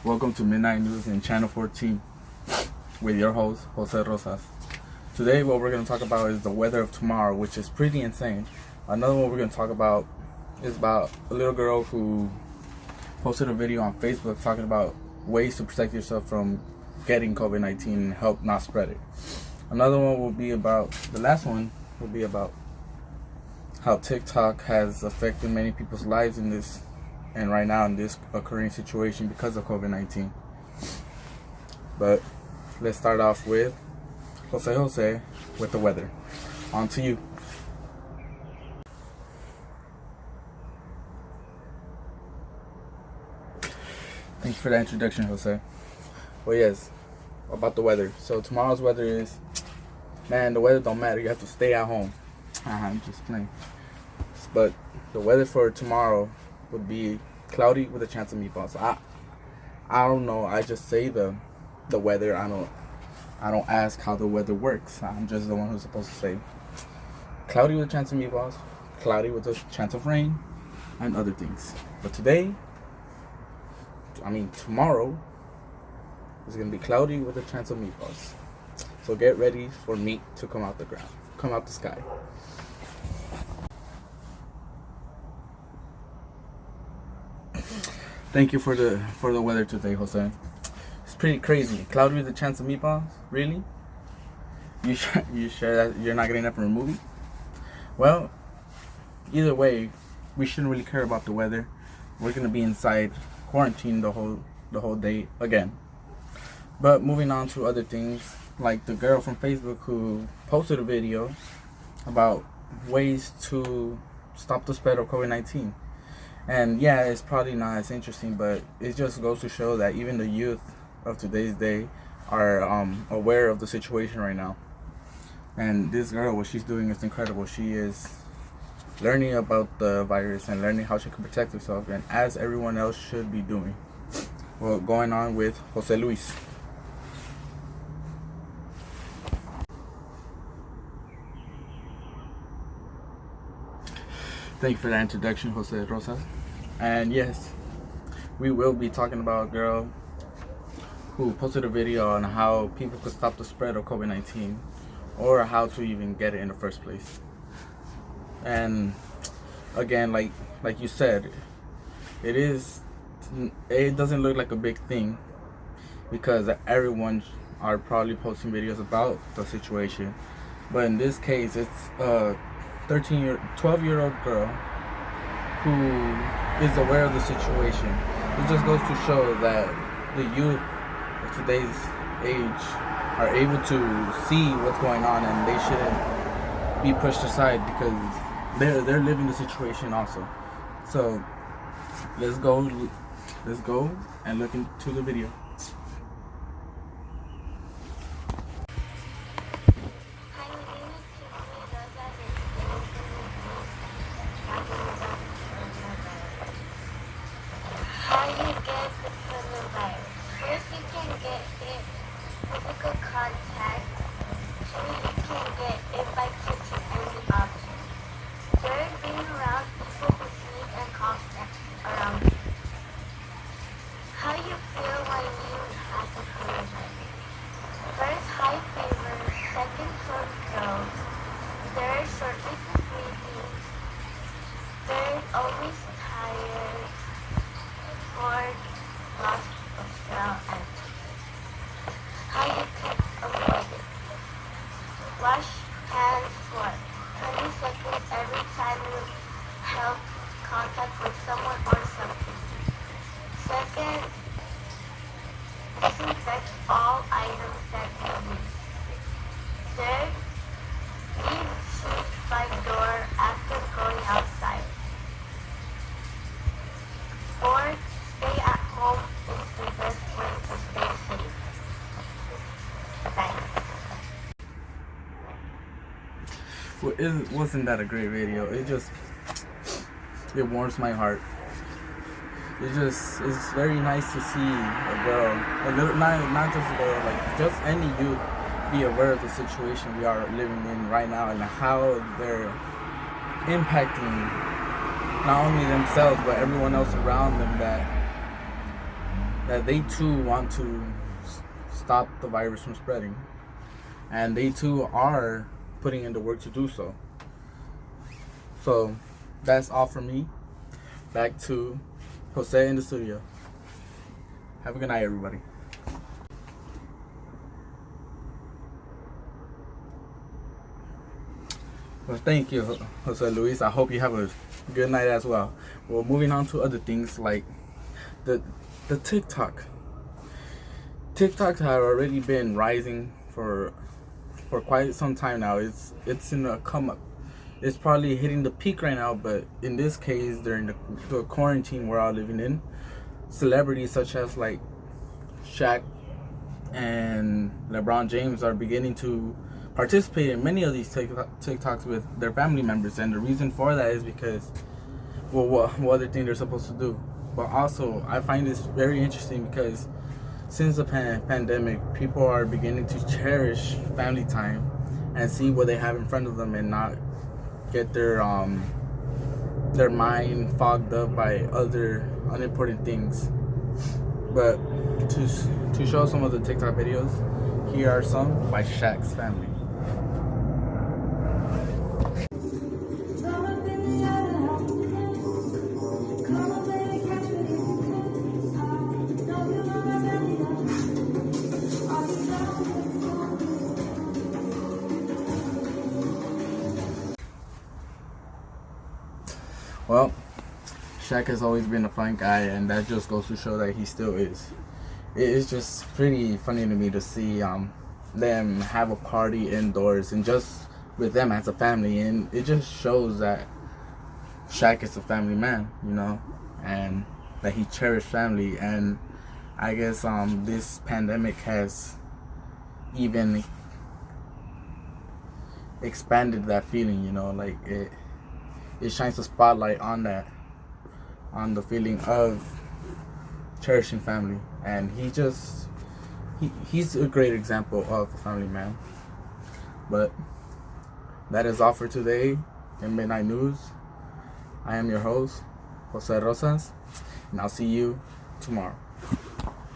Welcome to Midnight News in Channel 14 with your host, Jose Rosas. Today what we're going to talk about is the weather of tomorrow, which is pretty insane. Another one we're going to talk about is about a little girl who posted a video on Facebook talking about ways to protect yourself from getting COVID-19 and help not spread it. Another one will be about, the last one will be about how TikTok has affected many people's lives in this and right now in this occurring situation because of COVID-19. But let's start off with Jose with the weather. On to you. Thanks for the introduction, Jose. Well, yes, about the weather. So tomorrow's weather is, man, the weather don't matter. You have to stay at home. I'm just playing. But the weather for tomorrow would be cloudy with a chance of meatballs. I don't know. I just say the weather. I don't ask how the weather works. I'm just the one who's supposed to say cloudy with a chance of meatballs, cloudy with a chance of rain, and other things. But tomorrow is gonna be cloudy with a chance of meatballs. So get ready for meat to come out the ground, come out the sky. Thank you for the weather today, Jose. It's pretty crazy. Cloudy with a chance of meatballs? Really? You sure that you're not getting that from a movie? Well, either way, we shouldn't really care about the weather. We're gonna be inside, quarantined the whole day again. But moving on to other things, like the girl from Facebook who posted a video about ways to stop the spread of COVID-19. And yeah, it's probably not as interesting, but it just goes to show that even the youth of today's day are aware of the situation right now. And this girl, what she's doing is incredible. She is learning about the virus and learning how she can protect herself, and as everyone else should be doing. Well, going on with Jose Luis. Thank you for that introduction, Jose Rosas. And yes, we will be talking about a girl who posted a video on how people could stop the spread of COVID-19 or how to even get it in the first place. And again, like you said, it doesn't look like a big thing because everyone are probably posting videos about the situation. But in this case, it's 12-year-old girl who is aware of the situation. It just goes to show that the youth of today's age are able to see what's going on, and they shouldn't be pushed aside because they're living the situation also. So let's go and look into the video. How you get the coronavirus? First, you can get it physical contact. Two, you can get it by touching any object. Third, being around people who sneeze and cough around you. How you feel when you have the coronavirus? First, high fever. Second, sore throat. Third, shortness of breathing. Third, always tired. Fourth, loss of smell and taste. How you can avoid it? Wash hands for 20 seconds every time you have contact with someone or something. Second, disinfect all items that you use. Third, leave shoes by door after going outside. Fourth, stay at home is the best way to stay safe. Thanks. Well, wasn't that a great video? It warms my heart. It's very nice to see a girl, not just a girl, like just any youth be aware of the situation we are living in right now and how they're impacting not only themselves but everyone else around them that they too want to stop the virus from spreading, and they too are putting in the work to do so. So that's all from me. Back to Jose in the studio. Have a good night, everybody. Well, thank you, Jose Luis. I hope you have a good night as well. Well, moving on to other things like the TikTok. TikTok have already been rising for quite some time now. It's in a come up. It's probably hitting the peak right now, but in this case, during the quarantine we're all living in, celebrities such as like Shaq and LeBron James are beginning to participate in many of these TikToks with their family members, and the reason for that is because, well, what other thing they're supposed to do. But also, I find this very interesting because since the pandemic, people are beginning to cherish family time and see what they have in front of them and not get their mind fogged up by other unimportant things. But to show some of the TikTok videos, here are some by Shaq's family. Well, Shaq has always been a fun guy, and that just goes to show that he still is. It is just pretty funny to me to see them have a party indoors and just with them as a family, and it just shows that Shaq is a family man, you know, and that he cherished family. And I guess this pandemic has even expanded that feeling, you know, like it shines a spotlight on that, on the feeling of cherishing family. And he's a great example of a family man. But that is all for today in Midnight News. I am your host, Jose Rosas, and I'll see you tomorrow.